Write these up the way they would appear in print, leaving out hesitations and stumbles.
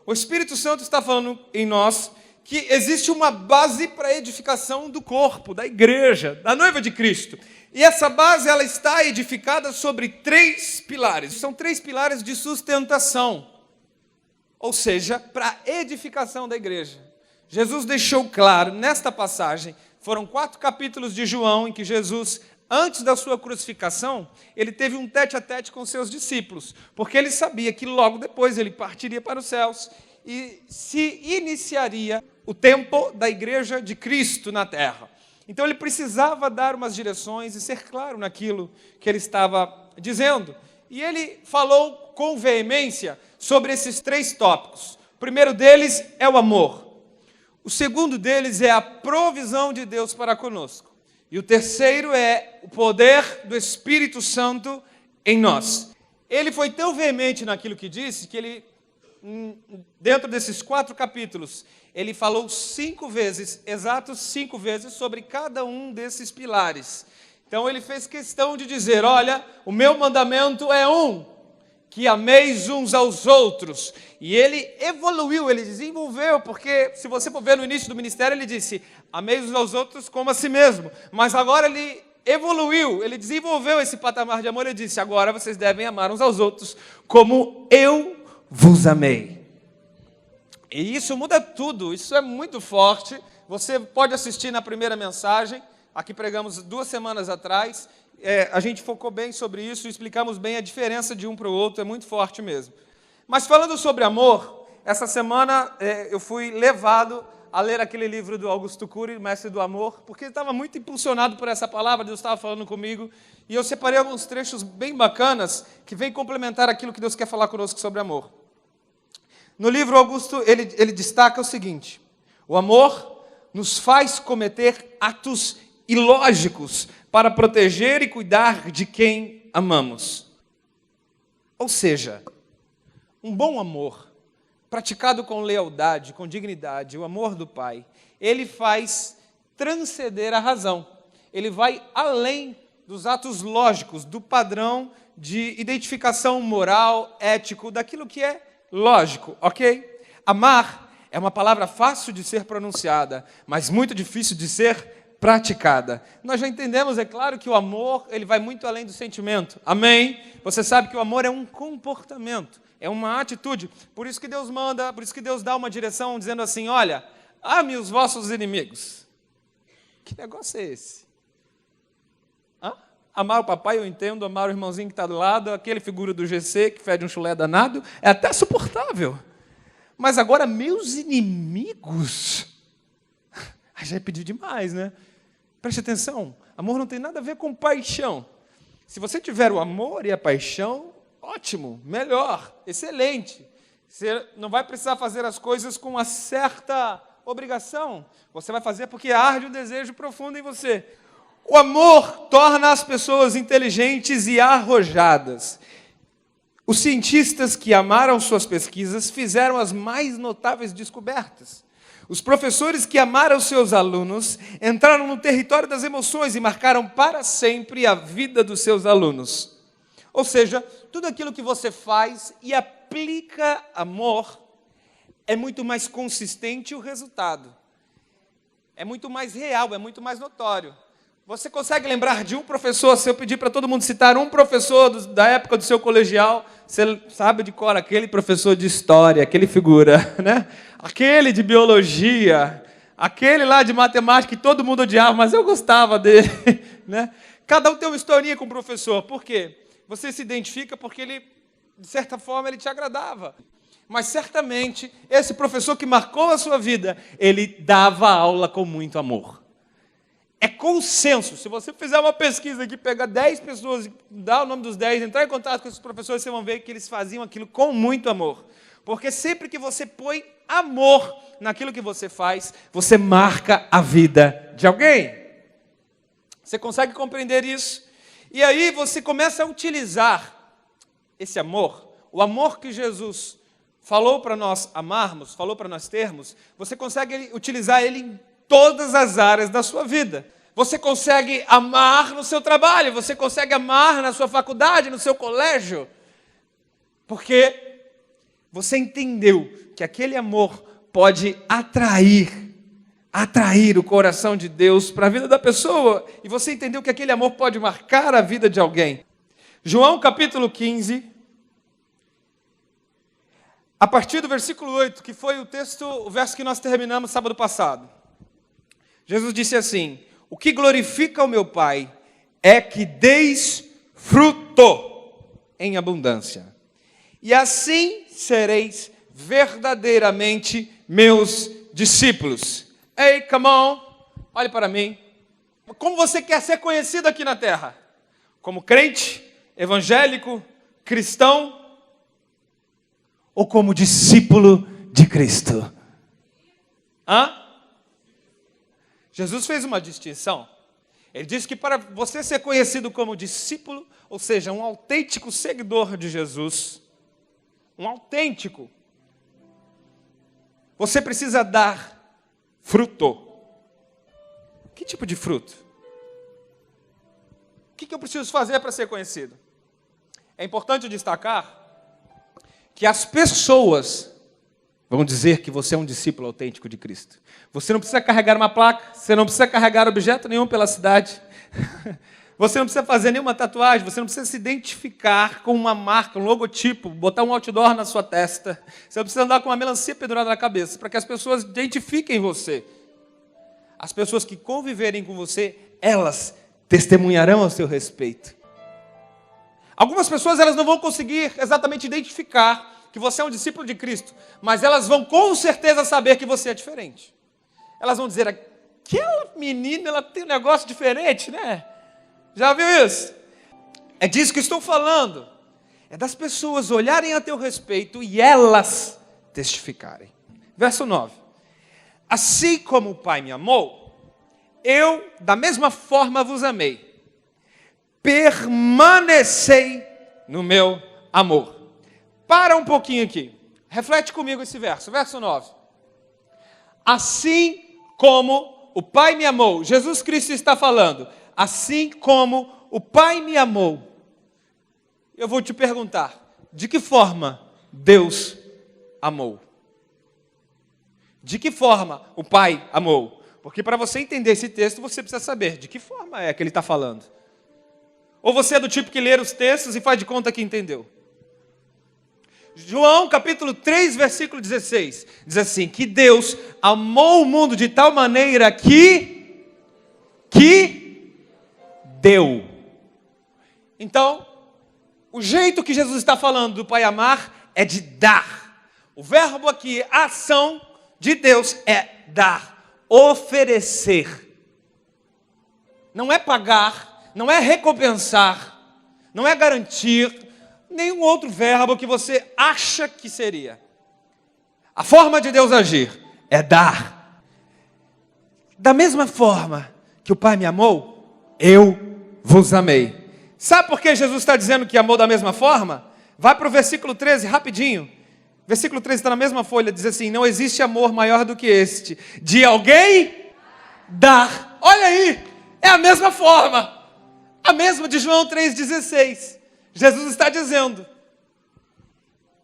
O Espírito Santo está falando em nós que existe uma base para a edificação do corpo, da igreja, da noiva de Cristo. E essa base ela está edificada sobre 3 pilares. São 3 pilares de sustentação, ou seja, para a edificação da igreja. Jesus deixou claro nesta passagem, foram 4 capítulos de João em que Jesus, antes da sua crucificação, ele teve um tete-a-tete com seus discípulos, porque ele sabia que logo depois ele partiria para os céus e se iniciaria o tempo da igreja de Cristo na terra. Então ele precisava dar umas direções e ser claro naquilo que ele estava dizendo. E ele falou com veemência sobre esses 3 tópicos. O primeiro deles é o amor. O segundo deles é a provisão de Deus para conosco. E o terceiro é o poder do Espírito Santo em nós. Ele foi tão veemente naquilo que disse, que ele, dentro desses 4 capítulos, ele falou 5 vezes, exatos 5 vezes, sobre cada um desses pilares. Então ele fez questão de dizer, olha, o meu mandamento é que ameis uns aos outros. E ele evoluiu, ele desenvolveu, porque se você for ver no início do ministério, ele disse, ameis uns aos outros como a si mesmo. Mas agora ele evoluiu, ele desenvolveu esse patamar de amor, ele disse, agora vocês devem amar uns aos outros como eu vos amei. E isso muda tudo, isso é muito forte. Você pode assistir na primeira mensagem, aqui pregamos 2 semanas atrás, a gente focou bem sobre isso, explicamos bem a diferença de um para o outro, é muito forte mesmo. Mas falando sobre amor, essa semana eu fui levado a ler aquele livro do Augusto Cury, Mestre do Amor, porque ele estava muito impulsionado por essa palavra, Deus estava falando comigo, e eu separei alguns trechos bem bacanas, que vêm complementar aquilo que Deus quer falar conosco sobre amor. No livro, Augusto, ele destaca o seguinte, o amor nos faz cometer atos ilógicos para proteger e cuidar de quem amamos. Ou seja, um bom amor, praticado com lealdade, com dignidade, o amor do Pai, ele faz transcender a razão. Ele vai além dos atos lógicos, do padrão de identificação moral, ético, daquilo que é lógico, ok? Amar é uma palavra fácil de ser pronunciada, mas muito difícil de ser praticada. Nós já entendemos, é claro, que o amor ele vai muito além do sentimento. Amém? Você sabe que o amor é um comportamento, é uma atitude. Por isso que Deus manda, por isso que Deus dá uma direção dizendo assim, olha, ame os vossos inimigos. Que negócio é esse? Amar o papai, eu entendo, amar o irmãozinho que está do lado, aquele figura do GC que fede um chulé danado, é até suportável. Mas agora, meus inimigos, já é pedir demais, né? Preste atenção, amor não tem nada a ver com paixão. Se você tiver o amor e a paixão, ótimo, melhor, excelente. Você não vai precisar fazer as coisas com uma certa obrigação. Você vai fazer porque arde um desejo profundo em você. O amor torna as pessoas inteligentes e arrojadas. Os cientistas que amaram suas pesquisas fizeram as mais notáveis descobertas. Os professores que amaram seus alunos entraram no território das emoções e marcaram para sempre a vida dos seus alunos. Ou seja, tudo aquilo que você faz e aplica amor, é muito mais consistente o resultado. É muito mais real, é muito mais notório. Você consegue lembrar de um professor, se eu pedir para todo mundo citar um professor da época do seu colegial, você sabe de cor, aquele professor de história, aquele figura, né? Aquele de biologia, aquele lá de matemática que todo mundo odiava, mas eu gostava dele, né? Cada um tem uma historinha com o professor, por quê? Você se identifica porque ele, de certa forma, ele te agradava. Mas certamente, esse professor que marcou a sua vida, ele dava aula com muito amor. É consenso. Se você fizer uma pesquisa aqui, pegar 10 pessoas, dar o nome dos 10, entrar em contato com esses professores, vocês vão ver que eles faziam aquilo com muito amor. Porque sempre que você põe amor naquilo que você faz, você marca a vida de alguém. Você consegue compreender isso? E aí você começa a utilizar esse amor, o amor que Jesus falou para nós amarmos, falou para nós termos, você consegue utilizar ele em todas as áreas da sua vida. Você consegue amar no seu trabalho, você consegue amar na sua faculdade, no seu colégio, porque você entendeu que aquele amor pode atrair o coração de Deus para a vida da pessoa, e você entendeu que aquele amor pode marcar a vida de alguém. João capítulo 15, a partir do versículo 8, que foi o verso que nós terminamos sábado passado. Jesus disse assim: o que glorifica o meu Pai é que deis fruto em abundância, e assim sereis verdadeiramente meus discípulos. Ei, come on, olhe para mim. Como você quer ser conhecido aqui na terra? Como crente, evangélico, cristão, ou como discípulo de Cristo? Jesus fez uma distinção. Ele disse que para você ser conhecido como discípulo, ou seja, um autêntico seguidor de Jesus, um autêntico, você precisa dar fruto. Que tipo de fruto? O que eu preciso fazer para ser conhecido? É importante destacar que as pessoas vão dizer que você é um discípulo autêntico de Cristo. Você não precisa carregar uma placa, você não precisa carregar objeto nenhum pela cidade, você não precisa fazer nenhuma tatuagem, você não precisa se identificar com uma marca, um logotipo, botar um outdoor na sua testa, você não precisa andar com uma melancia pendurada na cabeça, para que as pessoas identifiquem você. As pessoas que conviverem com você, elas testemunharão a seu respeito. Algumas pessoas elas não vão conseguir exatamente identificar que você é um discípulo de Cristo, mas elas vão com certeza saber que você é diferente. Elas vão dizer: aquela menina, ela tem um negócio diferente, né? Já viu isso? É disso que estou falando. É das pessoas olharem a teu respeito e elas testificarem. Verso 9. Assim como o Pai me amou, eu da mesma forma vos amei. Permanecei no meu amor. Para um pouquinho aqui. Reflete comigo esse verso. Verso 9. Assim como o Pai me amou. Jesus Cristo está falando. Assim como o Pai me amou. Eu vou te perguntar. De que forma Deus amou? De que forma o Pai amou? Porque para você entender esse texto, você precisa saber de que forma é que ele está falando. Ou você é do tipo que lê os textos e faz de conta que entendeu? João capítulo 3, versículo 16, diz assim: que Deus amou o mundo de tal maneira que deu. Então, o jeito que Jesus está falando do Pai amar é de dar. O verbo aqui, a ação de Deus é dar, oferecer. Não é pagar, não é recompensar, não é garantir, nenhum outro verbo que você acha que seria. A forma de Deus agir é dar. Da mesma forma que o Pai me amou, eu vos amei. Sabe por que Jesus está dizendo que amou da mesma forma? Vai para o versículo 13, rapidinho. Versículo 13 está na mesma folha, diz assim: não existe amor maior do que este, de alguém dar. Olha aí, é a mesma forma. A mesma de João 3,16. Jesus está dizendo: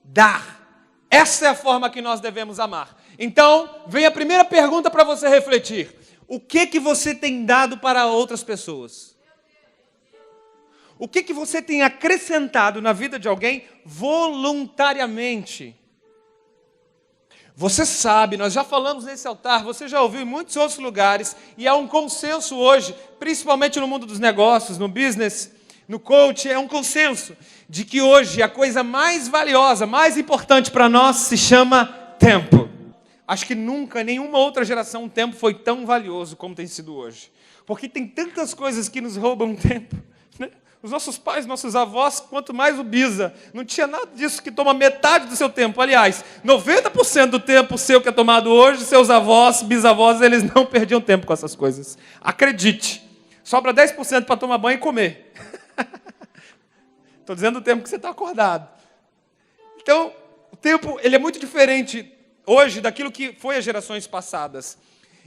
dar. Essa é a forma que nós devemos amar. Então, vem a primeira pergunta para você refletir. O que você tem dado para outras pessoas? O que você tem acrescentado na vida de alguém voluntariamente? Você sabe, nós já falamos nesse altar, você já ouviu em muitos outros lugares, e há um consenso hoje, principalmente no mundo dos negócios, no business, no coach, é um consenso de que hoje a coisa mais valiosa, mais importante para nós se chama tempo. Acho que nunca, nenhuma outra geração, o tempo foi tão valioso como tem sido hoje. Porque tem tantas coisas que nos roubam tempo, né? Os nossos pais, nossos avós, quanto mais o bisa, não tinha nada disso que toma metade do seu tempo. Aliás, 90% do tempo seu que é tomado hoje, seus avós, bisavós, eles não perdiam tempo com essas coisas. Acredite, sobra 10% para tomar banho e comer. Estou dizendo o tempo que você está acordado. Então, o tempo ele é muito diferente hoje daquilo que foi as gerações passadas.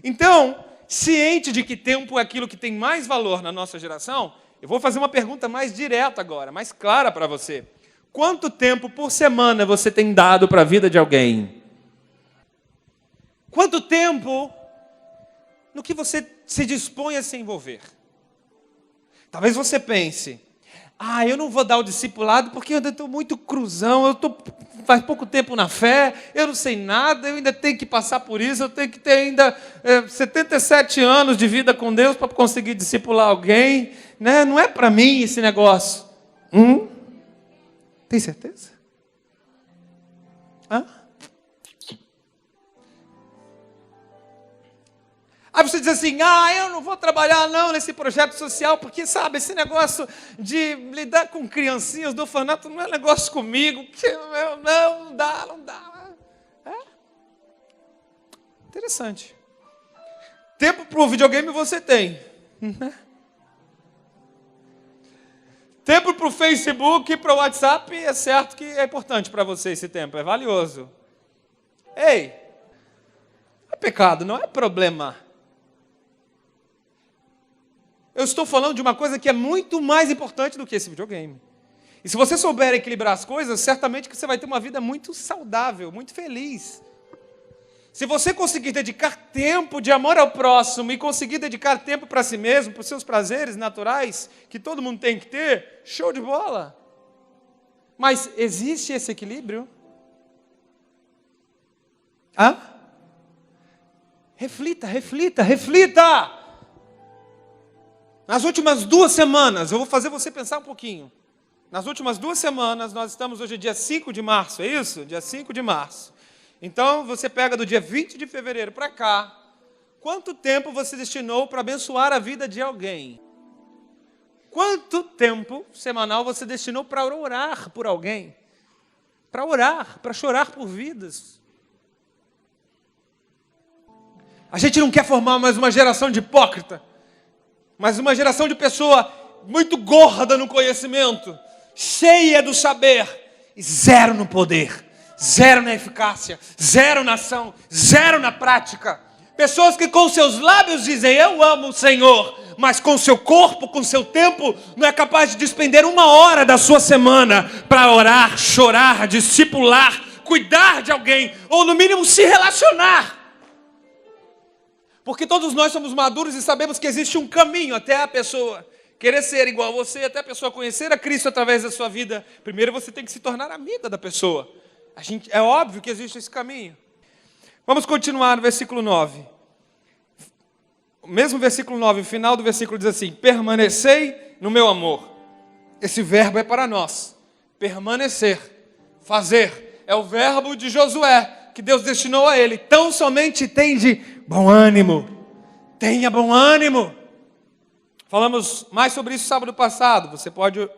Então, ciente de que tempo é aquilo que tem mais valor na nossa geração, eu vou fazer uma pergunta mais direta agora, mais clara para você. Quanto tempo por semana você tem dado para a vida de alguém? Quanto tempo no que você se dispõe a se envolver? Talvez você pense, eu não vou dar o discipulado porque eu ainda estou muito cruzão, eu estou faz pouco tempo na fé, eu não sei nada, eu ainda tenho que passar por isso, eu tenho que ter ainda 77 anos de vida com Deus para conseguir discipular alguém, né? Não é para mim esse negócio. Tem certeza? Aí você diz assim, eu não vou trabalhar não nesse projeto social, porque sabe, esse negócio de lidar com criancinhas do orfanato não é negócio comigo, não dá. Interessante. Tempo para o videogame você tem. Tempo para o Facebook e para o WhatsApp, é certo que é importante para você esse tempo, é valioso. Ei, é pecado, não é problema. Eu estou falando de uma coisa que é muito mais importante do que esse videogame. E se você souber equilibrar as coisas, certamente que você vai ter uma vida muito saudável, muito feliz. Se você conseguir dedicar tempo de amor ao próximo e conseguir dedicar tempo para si mesmo, para os seus prazeres naturais, que todo mundo tem que ter, show de bola. Mas existe esse equilíbrio? Reflita! Nas últimas 2 semanas, eu vou fazer você pensar um pouquinho. Nas últimas 2 semanas, nós estamos hoje dia 5 de março, é isso? Dia 5 de março. Então, você pega do dia 20 de fevereiro para cá, quanto tempo você destinou para abençoar a vida de alguém? Quanto tempo semanal você destinou para orar por alguém? Para orar, para chorar por vidas? A gente não quer formar mais uma geração de hipócrita, mas uma geração de pessoa muito gorda no conhecimento, cheia do saber, e zero no poder, zero na eficácia, zero na ação, zero na prática. Pessoas que com seus lábios dizem, eu amo o Senhor, mas com seu corpo, com seu tempo, não é capaz de despender 1 hora da sua semana para orar, chorar, discipular, cuidar de alguém, ou no mínimo se relacionar. Porque todos nós somos maduros e sabemos que existe um caminho até a pessoa querer ser igual a você, até a pessoa conhecer a Cristo através da sua vida. Primeiro você tem que se tornar amiga da pessoa. É óbvio que existe esse caminho. Vamos continuar no versículo 9. O mesmo versículo 9, o final do versículo diz assim, permanecei no meu amor. Esse verbo é para nós. Permanecer, fazer. É o verbo de Josué, que Deus destinou a ele. Tão somente tende bom ânimo. Tenha bom ânimo. Falamos mais sobre isso sábado passado. Você pode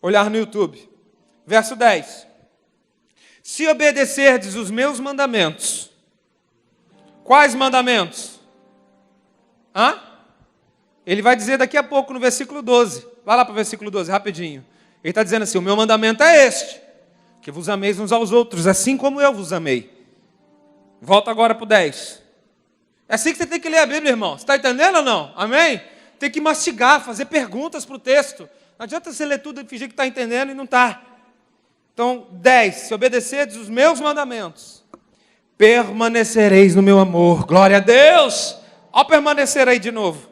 olhar no YouTube. Verso 10. Se obedecerdes os meus mandamentos. Quais mandamentos? Ele vai dizer daqui a pouco no versículo 12. Vai lá para o versículo 12, rapidinho. Ele está dizendo assim, o meu mandamento é este. Que vos ameis uns aos outros, assim como eu vos amei. Volta agora para o 10. É assim que você tem que ler a Bíblia, irmão. Você está entendendo ou não? Amém? Tem que mastigar, fazer perguntas para o texto. Não adianta você ler tudo e fingir que está entendendo e não está. Então, 10. Se obedecerdes os meus mandamentos, permanecereis no meu amor. Glória a Deus! Ao permanecer aí de novo.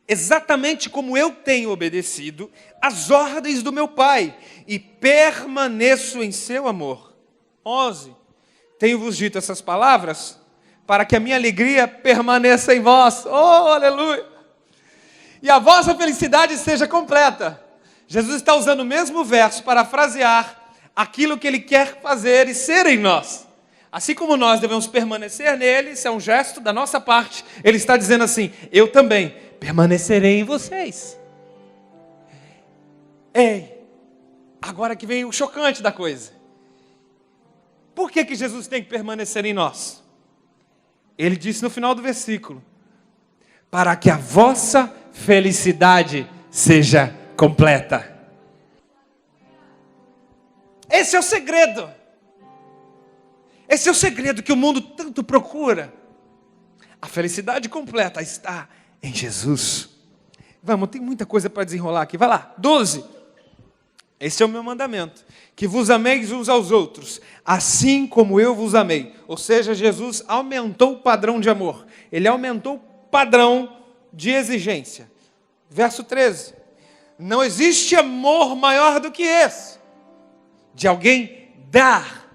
Exatamente como eu tenho obedecido às ordens do meu Pai e permaneço em seu amor. 11. Tenho-vos dito essas palavras para que a minha alegria permaneça em vós. Oh, aleluia! E a vossa felicidade seja completa. Jesus está usando o mesmo verso para frasear aquilo que Ele quer fazer e ser em nós. Assim como nós devemos permanecer nele, isso é um gesto da nossa parte, Ele está dizendo assim, eu também permanecerei em vocês. Ei, agora que vem o chocante da coisa. Por que Jesus tem que permanecer em nós? Ele disse no final do versículo, para que a vossa felicidade seja completa. Esse é o segredo. Esse é o segredo que o mundo tanto procura. A felicidade completa está em Jesus. Vamos, tem muita coisa para desenrolar aqui. Vai lá, 12. Esse é o meu mandamento, que vos ameis uns aos outros, assim como eu vos amei. Ou seja, Jesus aumentou o padrão de amor. Ele aumentou o padrão de exigência. Verso 13. Não existe amor maior do que esse, de alguém dar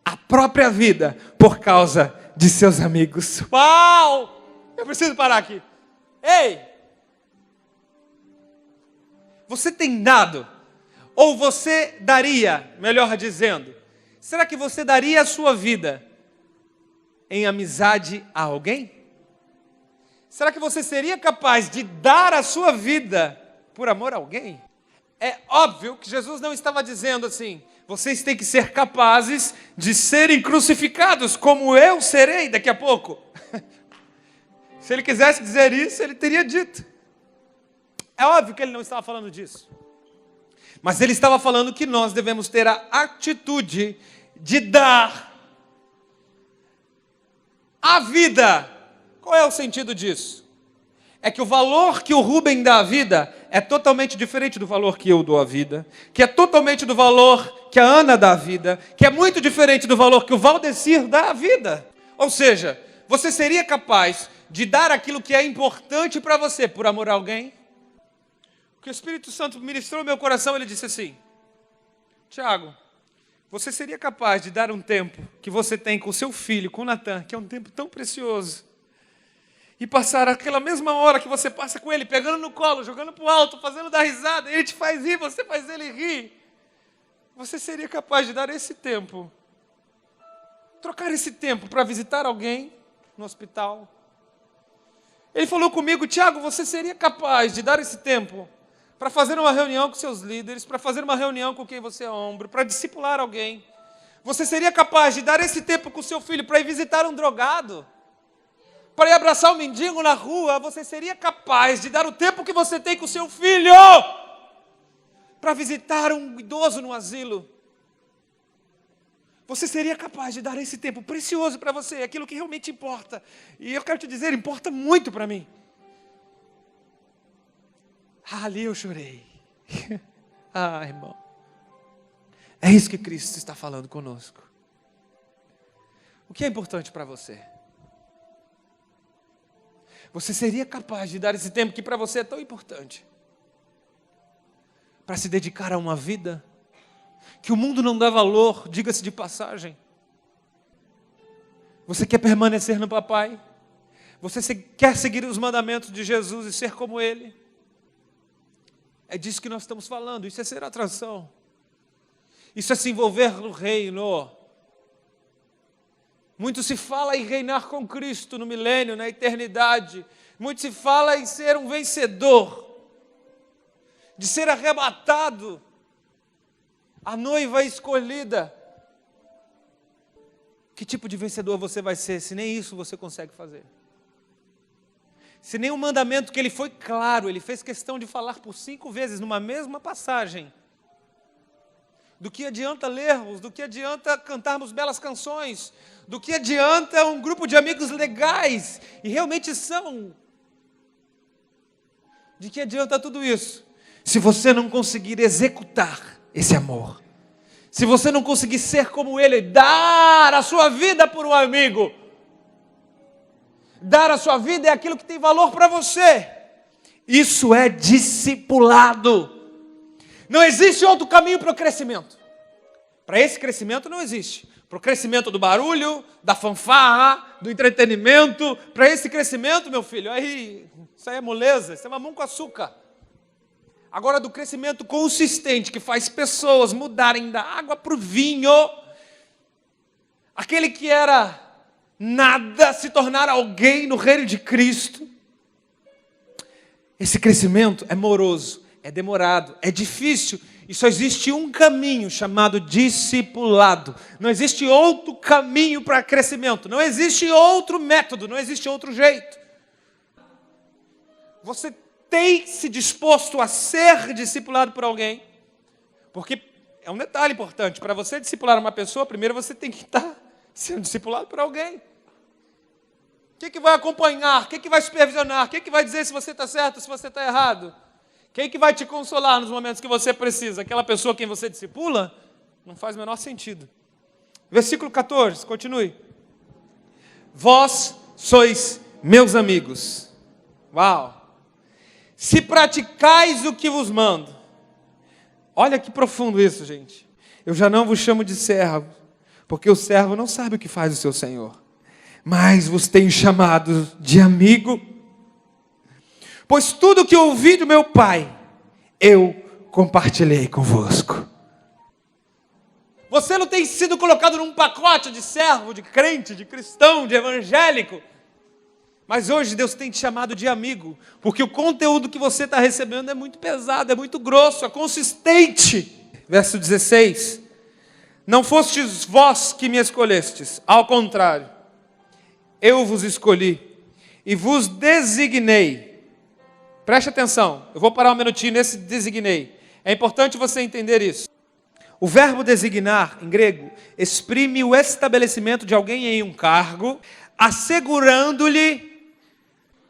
a própria vida por causa de seus amigos. Uau! Eu preciso parar aqui. Ei! Você tem dado? Ou você daria, melhor dizendo, será que você daria a sua vida em amizade a alguém? Será que você seria capaz de dar a sua vida por amor a alguém? É óbvio que Jesus não estava dizendo assim, vocês têm que ser capazes de serem crucificados como eu serei daqui a pouco. Se ele quisesse dizer isso, ele teria dito. É óbvio que ele não estava falando disso. Mas ele estava falando que nós devemos ter a atitude de dar a vida. Qual é o sentido disso? É que o valor que o Rubem dá à vida é totalmente diferente do valor que eu dou à vida, que é totalmente do valor que a Ana dá à vida, que é muito diferente do valor que o Valdecir dá à vida. Ou seja, você seria capaz de dar aquilo que é importante para você por amor a alguém? O que o Espírito Santo ministrou no meu coração, ele disse assim, Tiago, você seria capaz de dar um tempo que você tem com o seu filho, com o Natan, que é um tempo tão precioso, e passar aquela mesma hora que você passa com ele, pegando no colo, jogando para o alto, fazendo dar risada, ele te faz rir, você faz ele rir. Você seria capaz de dar esse tempo, trocar esse tempo para visitar alguém no hospital? Ele falou comigo, Tiago, você seria capaz de dar esse tempo para fazer uma reunião com seus líderes, para fazer uma reunião com quem você é ombro, para discipular alguém? Você seria capaz de dar esse tempo com seu filho para ir visitar um drogado? Para ir abraçar um mendigo na rua? Você seria capaz de dar o tempo que você tem com seu filho para visitar um idoso no asilo? Você seria capaz de dar esse tempo precioso para você, aquilo que realmente importa? E eu quero te dizer, importa muito para mim. Ali eu chorei. Irmão. É isso que Cristo está falando conosco. O que é importante para você? Você seria capaz de dar esse tempo que para você é tão importante, para se dedicar a uma vida que o mundo não dá valor, diga-se de passagem? Você quer permanecer no papai? Você quer seguir os mandamentos de Jesus e ser como Ele? É disso que nós estamos falando, isso é ser atração. Isso é se envolver no reino. Muito se fala em reinar com Cristo no milênio, na eternidade. Muito se fala em ser um vencedor, de ser arrebatado, a noiva escolhida. Que tipo de vencedor você vai ser, se nem isso você consegue fazer? Se nem o mandamento que ele foi claro, ele fez questão de falar por 5 vezes numa mesma passagem. Do que adianta lermos, do que adianta cantarmos belas canções, do que adianta um grupo de amigos legais, e realmente são. De que adianta tudo isso, se você não conseguir executar esse amor? Se você não conseguir ser como ele, dar a sua vida por um amigo. Dar a sua vida é aquilo que tem valor para você. Isso é discipulado. Não existe outro caminho para o crescimento. Para esse crescimento não existe. Para o crescimento do barulho, da fanfarra, do entretenimento, para esse crescimento, meu filho, isso aí é moleza, isso é mamão com açúcar. Agora, do crescimento consistente, que faz pessoas mudarem da água para o vinho, aquele que era nada se tornar alguém no reino de Cristo. Esse crescimento é moroso, é demorado, é difícil, e só existe um caminho chamado discipulado. Não existe outro caminho para crescimento, não existe outro método, não existe outro jeito. Você tem se disposto a ser discipulado por alguém? Porque é um detalhe importante, para você discipular uma pessoa, primeiro você tem que estar sendo discipulado por alguém. O que vai acompanhar? O que vai supervisionar? O que vai dizer se você está certo, se você está errado? Quem que vai te consolar nos momentos que você precisa? Aquela pessoa quem você discipula? Não faz o menor sentido. Versículo 14, continue. Vós sois meus amigos. Uau! Se praticais o que vos mando. Olha que profundo isso, gente. Eu já não vos chamo de servo, porque o servo não sabe o que faz o seu senhor. Mas vos tenho chamado de amigo. Pois tudo que ouvi do meu Pai, eu compartilhei convosco. Você não tem sido colocado num pacote de servo, de crente, de cristão, de evangélico. Mas hoje Deus tem te chamado de amigo, porque o conteúdo que você está recebendo é muito pesado, é muito grosso, é consistente. Verso 16. Não fostes vós que me escolhestes, ao contrário, eu vos escolhi e vos designei. Preste atenção, eu vou parar um minutinho nesse designei. É importante você entender isso. O verbo designar, em grego, exprime o estabelecimento de alguém em um cargo, assegurando-lhe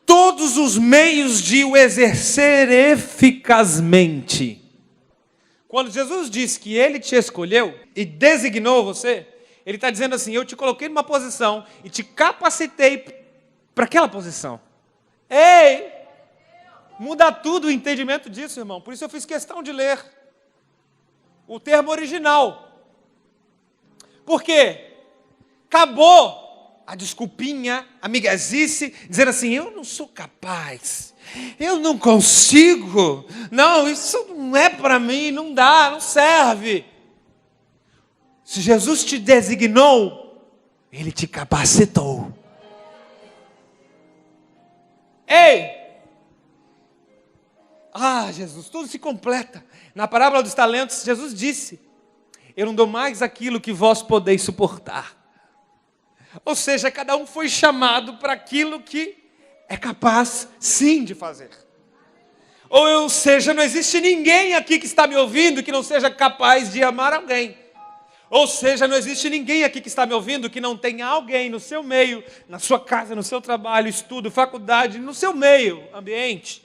todos os meios de o exercer eficazmente. Quando Jesus diz que Ele te escolheu e designou você, Ele está dizendo assim, eu te coloquei numa posição e te capacitei para aquela posição. Ei! Muda tudo o entendimento disso, irmão. Por isso eu fiz questão de ler o termo original. Por quê? Acabou a desculpinha, a miguezice, dizendo assim, eu não sou capaz, eu não consigo, não, isso não é para mim, não dá, não serve. Se Jesus te designou, Ele te capacitou. Ei! Jesus, tudo se completa. Na parábola dos talentos, Jesus disse, eu não dou mais aquilo que vós podeis suportar. Ou seja, cada um foi chamado para aquilo que é capaz, sim, de fazer. Ou seja, não existe ninguém aqui que está me ouvindo que não seja capaz de amar alguém. Ou seja, não existe ninguém aqui que está me ouvindo que não tenha alguém no seu meio, na sua casa, no seu trabalho, estudo, faculdade, no seu meio, ambiente.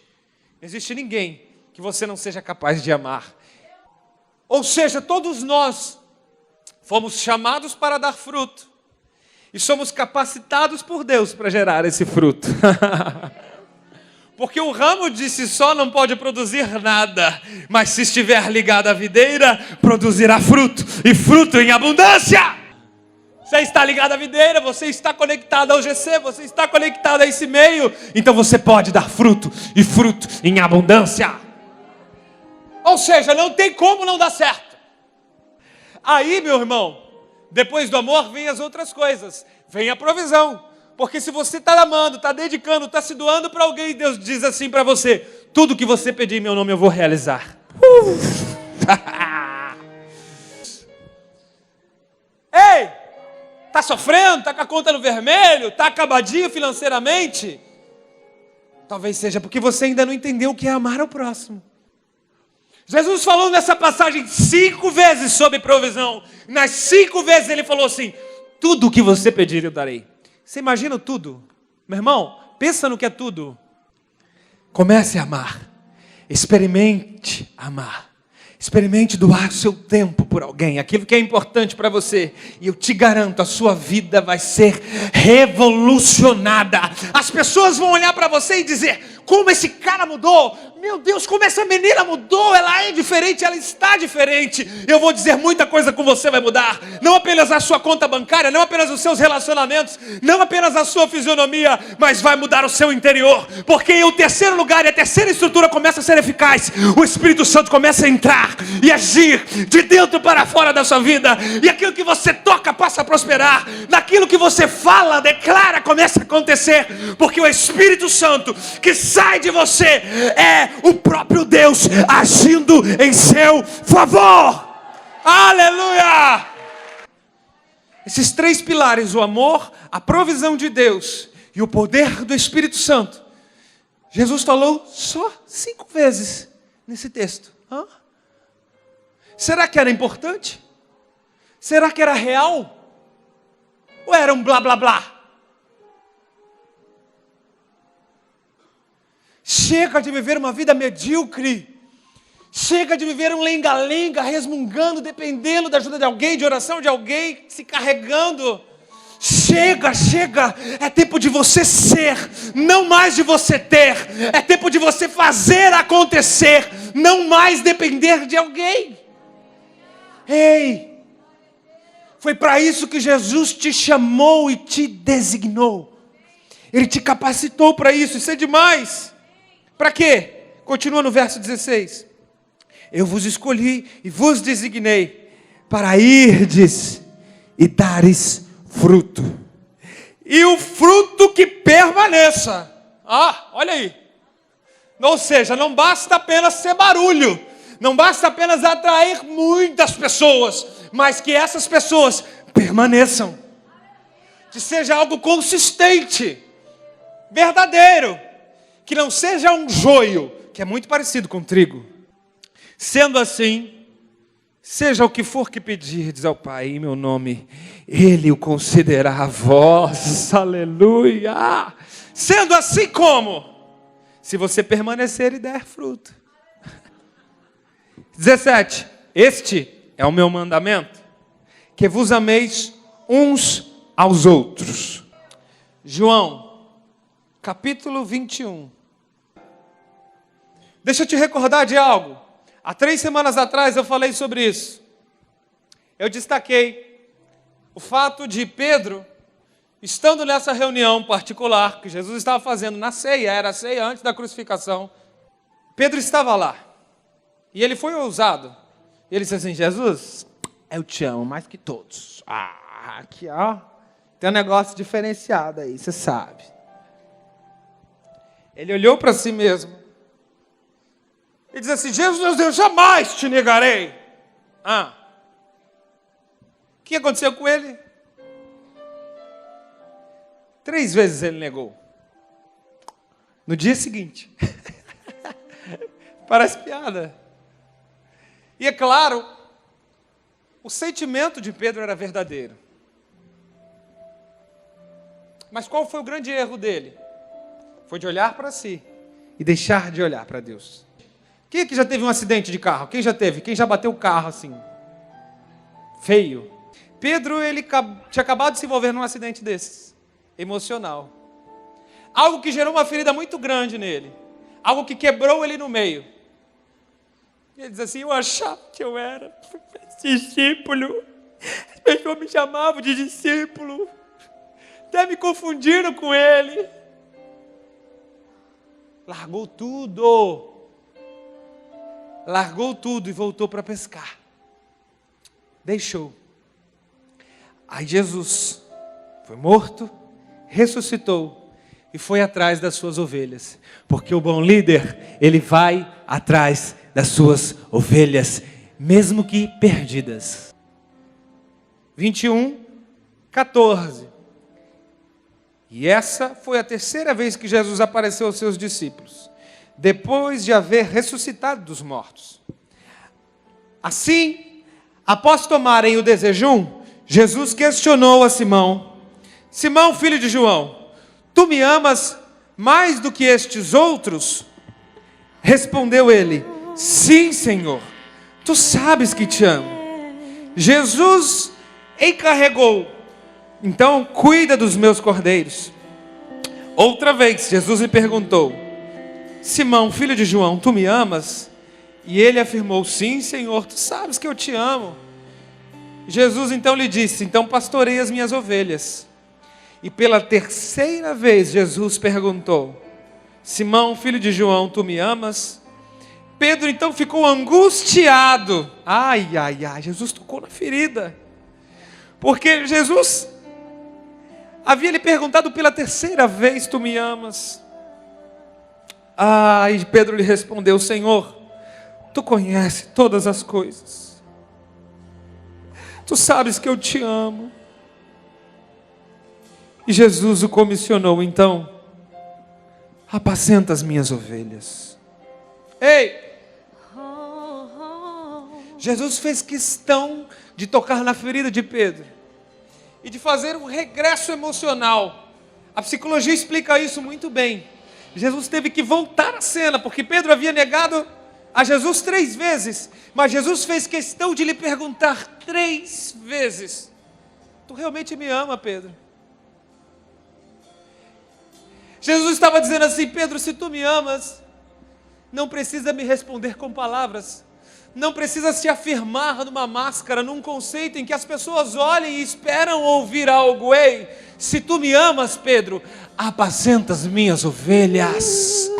Não existe ninguém que você não seja capaz de amar. Ou seja, todos nós fomos chamados para dar fruto. E somos capacitados por Deus para gerar esse fruto. Porque o ramo de si só não pode produzir nada, mas se estiver ligado à videira, produzirá fruto, e fruto em abundância. Você está ligado à videira, você está conectado ao GC, você está conectado a esse meio, então você pode dar fruto, e fruto em abundância. Ou seja, não tem como não dar certo. Aí, meu irmão, depois do amor vem as outras coisas, vem a provisão. Porque se você está amando, está dedicando, está se doando para alguém, Deus diz assim para você, tudo que você pedir em meu nome eu vou realizar. Ei, está sofrendo, está com a conta no vermelho, está acabadinho financeiramente? Talvez seja porque você ainda não entendeu o que é amar ao próximo. Jesus falou nessa passagem 5 vezes sobre provisão. Nas 5 vezes ele falou assim, tudo o que você pedir eu darei. Você imagina tudo? Meu irmão, pensa no que é tudo. Comece a amar. Experimente amar. Experimente doar o seu tempo por alguém, aquilo que é importante para você. E eu te garanto, a sua vida vai ser revolucionada. As pessoas vão olhar para você e dizer, como esse cara mudou. Meu Deus, como essa menina mudou. Ela é diferente, ela está diferente. Eu vou dizer, muita coisa com você vai mudar. Não apenas a sua conta bancária, não apenas os seus relacionamentos, não apenas a sua fisionomia, mas vai mudar o seu interior. Porque em o terceiro lugar e a terceira estrutura começa a ser eficaz. O Espírito Santo começa a entrar e agir de dentro para fora da sua vida. E aquilo que você toca passa a prosperar. Naquilo que você fala, declara, começa a acontecer. Porque o Espírito Santo que sai de você é o próprio Deus agindo em seu favor. Aleluia! Esses 3 pilares, o amor, a provisão de Deus e o poder do Espírito Santo, Jesus falou só 5 vezes nesse texto. Será que era importante? Será que era real? Ou era um blá blá blá? Chega de viver uma vida medíocre. Chega de viver um lenga-lenga, resmungando, dependendo da ajuda de alguém, de oração de alguém, se carregando. Chega, chega. É tempo de você ser, não mais de você ter. É tempo de você fazer acontecer, não mais depender de alguém. Ei, foi para isso que Jesus te chamou e te designou. Ele te capacitou para isso. Isso é demais. Para quê? Continua no verso 16. Eu vos escolhi e vos designei para irdes e dares fruto. E o fruto que permaneça. Olha aí. Ou seja, não basta apenas ser barulho. Não basta apenas atrair muitas pessoas. Mas que essas pessoas permaneçam. Que seja algo consistente. Verdadeiro. Que não seja um joio, que é muito parecido com trigo. Sendo assim, seja o que for que pedirdes ao Pai em meu nome, Ele o concederá a vós. Aleluia! Sendo assim como? Se você permanecer e der fruto. 17. Este é o meu mandamento, que vos ameis uns aos outros. João, capítulo 21. Deixa eu te recordar de algo. Há 3 semanas atrás eu falei sobre isso. Eu destaquei o fato de Pedro, estando nessa reunião particular que Jesus estava fazendo na ceia, era a ceia antes da crucificação. Pedro estava lá. E ele foi ousado. Ele disse assim: Jesus, eu te amo mais que todos. Aqui ó, tem um negócio diferenciado aí, você sabe. Ele olhou para si mesmo. Ele diz assim: Jesus, eu jamais te negarei. O que aconteceu com ele? 3 vezes ele negou. No dia seguinte. Parece piada. E é claro, o sentimento de Pedro era verdadeiro. Mas qual foi o grande erro dele? Foi de olhar para si e deixar de olhar para Deus. Quem aqui já teve um acidente de carro? Quem já teve? Quem já bateu o carro assim? Feio. Pedro, ele tinha acabado de se envolver num acidente desses. Emocional. Algo que gerou uma ferida muito grande nele. Algo que quebrou ele no meio. Ele diz assim: eu achava que eu era discípulo. As pessoas me chamavam de discípulo. Até me confundiram com ele. Largou tudo. Largou tudo e voltou para pescar. Deixou. Aí Jesus foi morto, ressuscitou e foi atrás das suas ovelhas. Porque o bom líder, ele vai atrás das suas ovelhas, mesmo que perdidas. 21, 14. E essa foi a 3ª vez que Jesus apareceu aos seus discípulos, depois de haver ressuscitado dos mortos. Assim, após tomarem o desejum, Jesus questionou a Simão: Simão, filho de João, tu me amas mais do que estes outros? Respondeu ele: sim, Senhor, tu sabes que te amo. Jesus encarregou: então cuida dos meus cordeiros. Outra vez, Jesus lhe perguntou: Simão, filho de João, tu me amas? E ele afirmou: sim, Senhor, tu sabes que eu te amo. Jesus então lhe disse: então pastorei as minhas ovelhas. E pela 3ª vez Jesus perguntou: Simão, filho de João, tu me amas? Pedro então ficou angustiado. Jesus tocou na ferida. Porque Jesus havia lhe perguntado pela 3ª vez: tu me amas? E Pedro lhe respondeu: Senhor, tu conheces todas as coisas. Tu sabes que eu te amo. E Jesus o comissionou: então, apacenta as minhas ovelhas. Ei! Jesus fez questão de tocar na ferida de Pedro e de fazer um regresso emocional. A psicologia explica isso muito bem. Jesus teve que voltar à cena, porque Pedro havia negado a Jesus 3 vezes, mas Jesus fez questão de lhe perguntar 3 vezes: tu realmente me ama, Pedro? Jesus estava dizendo assim: Pedro, se tu me amas, não precisa me responder com palavras, não precisa se afirmar numa máscara, num conceito em que as pessoas olhem e esperam ouvir algo. Ei, se tu me amas, Pedro, apacenta as minhas ovelhas.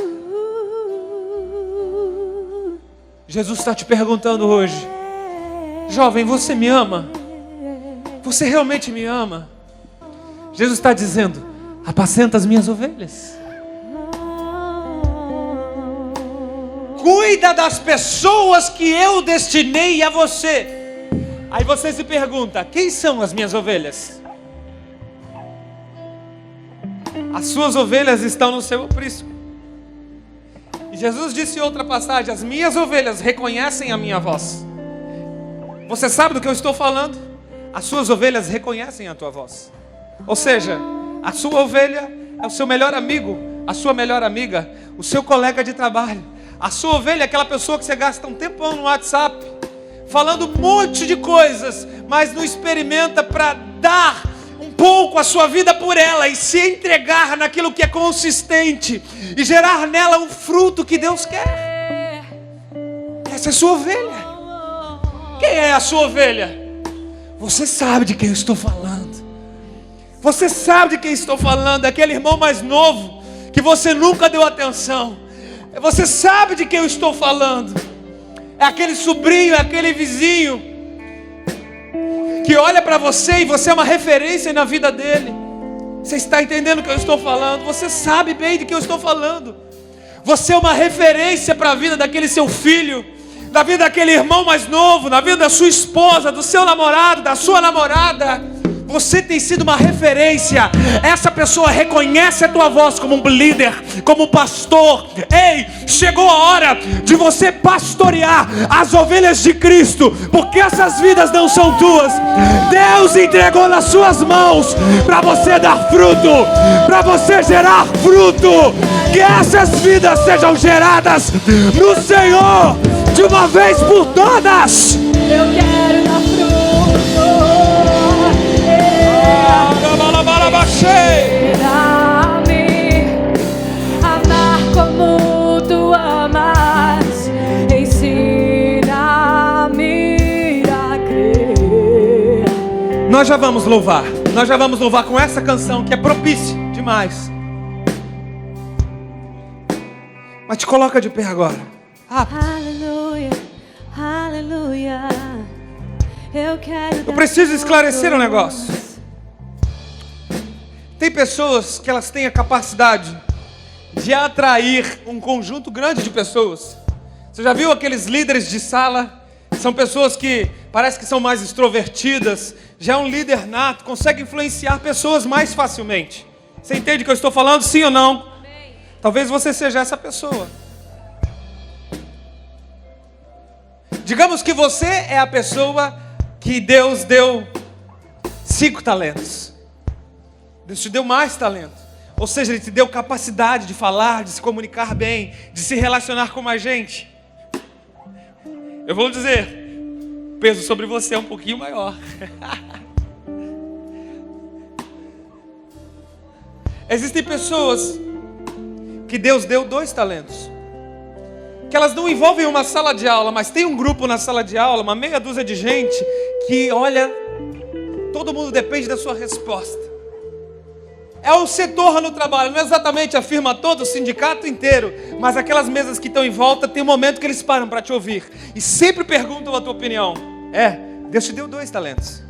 Jesus está te perguntando hoje: jovem, você me ama? Você realmente me ama? Jesus está dizendo: apacenta as minhas ovelhas. Cuida das pessoas que eu destinei a você. Aí você se pergunta: quem são as minhas ovelhas? As suas ovelhas estão no seu aprisco. E Jesus disse em outra passagem: as minhas ovelhas reconhecem a minha voz. Você sabe do que eu estou falando? As suas ovelhas reconhecem a tua voz. Ou seja, a sua ovelha é o seu melhor amigo, a sua melhor amiga, o seu colega de trabalho. A sua ovelha é aquela pessoa que você gasta um tempão no WhatsApp, falando um monte de coisas, mas não experimenta para dar um pouco a sua vida por ela e se entregar naquilo que é consistente e gerar nela um fruto que Deus quer. Essa é a sua ovelha. Quem é a sua ovelha? Você sabe de quem eu estou falando. Você sabe de quem estou falando. Aquele irmão mais novo que você nunca deu atenção. Você sabe de quem eu estou falando. É aquele sobrinho, é aquele vizinho que olha para você e você é uma referência na vida dele. Você está entendendo o que eu estou falando? Você sabe bem de que eu estou falando. Você é uma referência para a vida daquele seu filho, da vida daquele irmão mais novo, na vida da sua esposa, do seu namorado, da sua namorada. Você tem sido uma referência. Essa pessoa reconhece a tua voz como um líder, como um pastor. Ei, chegou a hora de você pastorear as ovelhas de Cristo, porque essas vidas não são tuas. Deus entregou nas suas mãos para você dar fruto, para você gerar fruto. Que essas vidas sejam geradas no Senhor de uma vez por todas. Eu quero dar fruto. Ensina-me a amar como tu amas. Ensina-me a crer. Nós já vamos louvar. Nós já vamos louvar com essa canção que é propícia demais. Mas te coloca de pé agora. Aleluia, aleluia. Eu preciso esclarecer um negócio. Tem pessoas que elas têm a capacidade de atrair um conjunto grande de pessoas. Você já viu aqueles líderes de sala? São pessoas que parece que são mais extrovertidas. Já é um líder nato, consegue influenciar pessoas mais facilmente. Você entende o que eu estou falando? Sim ou não? Talvez você seja essa pessoa. Digamos que você é a pessoa que Deus deu 5 talentos. Deus te deu mais talento. Ou seja, Ele te deu capacidade de falar, de se comunicar bem, de se relacionar com mais gente. Eu vou dizer, o peso sobre você é um pouquinho maior. Existem pessoas que Deus deu 2 talentos, que elas não envolvem uma sala de aula, mas tem um grupo na sala de aula, uma meia dúzia de gente, que olha, todo mundo depende da sua resposta. É o setor no trabalho, não é exatamente a firma toda, o sindicato inteiro, mas aquelas mesas que estão em volta, tem um momento que eles param para te ouvir e sempre perguntam a tua opinião. Deus te deu 2 talentos.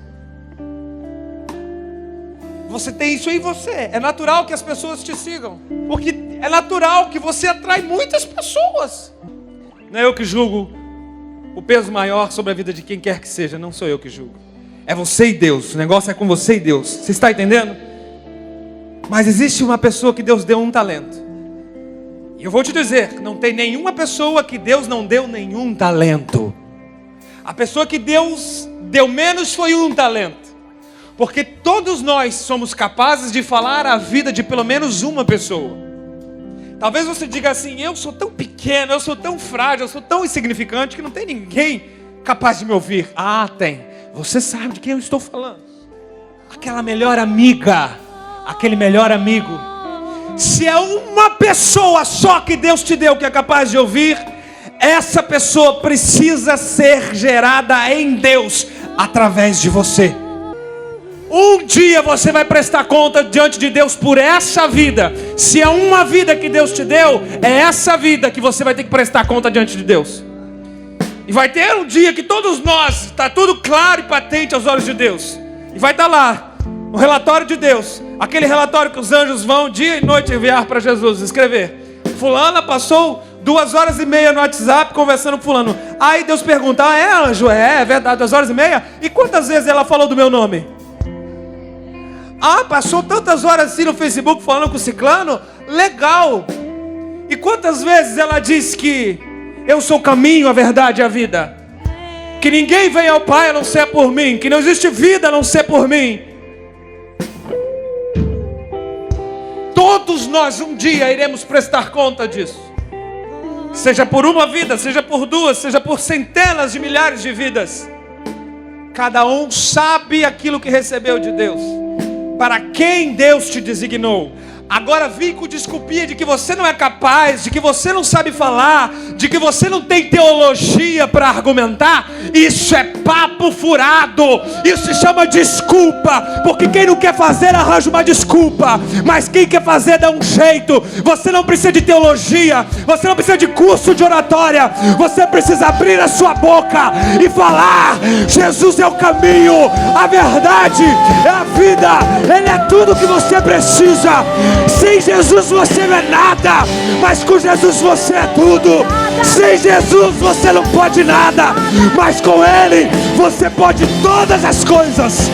Você tem isso em você. É natural que as pessoas te sigam, porque é natural que você atrai muitas pessoas. Não é eu que julgo o peso maior sobre a vida de quem quer que seja. Não sou eu que julgo. É você e Deus. O negócio é com você e Deus. Você está entendendo? Mas existe uma pessoa que Deus deu 1 talento. E eu vou te dizer, não tem nenhuma pessoa que Deus não deu nenhum talento. A pessoa que Deus deu menos foi 1 talento. Porque todos nós somos capazes de falar a vida de pelo menos uma pessoa. Talvez você diga assim: eu sou tão pequeno, eu sou tão frágil, eu sou tão insignificante que não tem ninguém capaz de me ouvir. Ah, tem. Você sabe de quem eu estou falando. Aquela melhor amiga, aquele melhor amigo. Se é uma pessoa só que Deus te deu que é capaz de ouvir, essa pessoa precisa ser gerada em Deus através de você. Um dia você vai prestar conta diante de Deus por essa vida. Se é uma vida que Deus te deu, é essa vida que você vai ter que prestar conta diante de Deus. E vai ter um dia que todos nós, está tudo claro e patente aos olhos de Deus. E vai estar lá, no relatório de Deus, aquele relatório que os anjos vão dia e noite enviar para Jesus, escrever: fulana passou 2h30 no WhatsApp conversando com fulano. Aí Deus pergunta: ah, é, anjo? É verdade, 2h30? E quantas vezes ela falou do meu nome? Ah, passou tantas horas assim no Facebook falando com o ciclano? Legal. E quantas vezes ela diz que eu sou o caminho, a verdade e a vida? Que ninguém vem ao Pai a não ser por mim, que não existe vida a não ser por mim. Todos nós um dia iremos prestar conta disso. Seja por uma vida, seja por duas, seja por centenas de milhares de vidas. Cada um sabe aquilo que recebeu de Deus, para quem Deus te designou. Agora vem com desculpinha de que você não é capaz, de que você não sabe falar, de que você não tem teologia para argumentar. Isso é papo furado. Isso se chama desculpa. Porque quem não quer fazer arranja uma desculpa, mas quem quer fazer dá um jeito. Você não precisa de teologia, você não precisa de curso de oratória. Você precisa abrir a sua boca e falar: Jesus é o caminho, a verdade, é a vida. Ele é tudo que você precisa. Sem Jesus você não é nada, mas com Jesus você é tudo. Sem Jesus você não pode nada, mas com Ele você pode todas as coisas.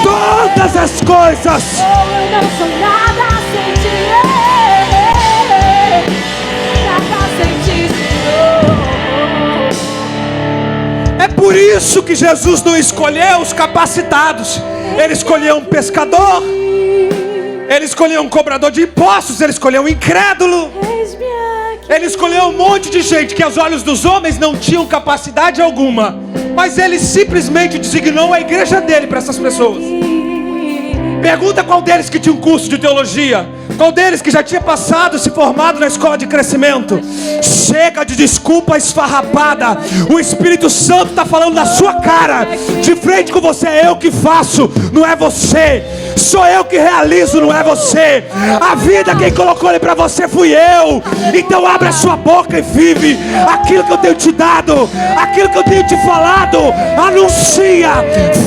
Todas as coisas. Eu não sou nada sem ti. Nada sem ti, Senhor. É por isso que Jesus não escolheu os capacitados. Ele escolheu um pescador, ele escolheu um cobrador de impostos, ele escolheu um incrédulo, ele escolheu um monte de gente que aos olhos dos homens não tinham capacidade alguma, mas ele simplesmente designou a igreja dele para essas pessoas. Pergunta qual deles que tinha um curso de teologia, qual deles que já tinha passado, se formado na escola de crescimento. Chega de desculpa esfarrapada. O Espírito Santo está falando na sua cara, de frente com você: é eu que faço, não é você. Sou eu que realizo, não é você. A vida quem colocou ele para você fui eu. Então abre a sua boca e vive aquilo que eu tenho te dado, aquilo que eu tenho te falado. Anuncia,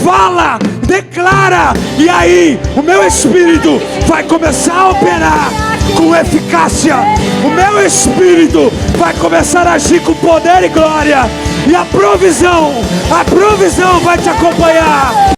fala, declara, e aí o meu Espírito vai começar a operar com eficácia. O meu Espírito vai começar a agir com poder e glória, e a provisão vai te acompanhar.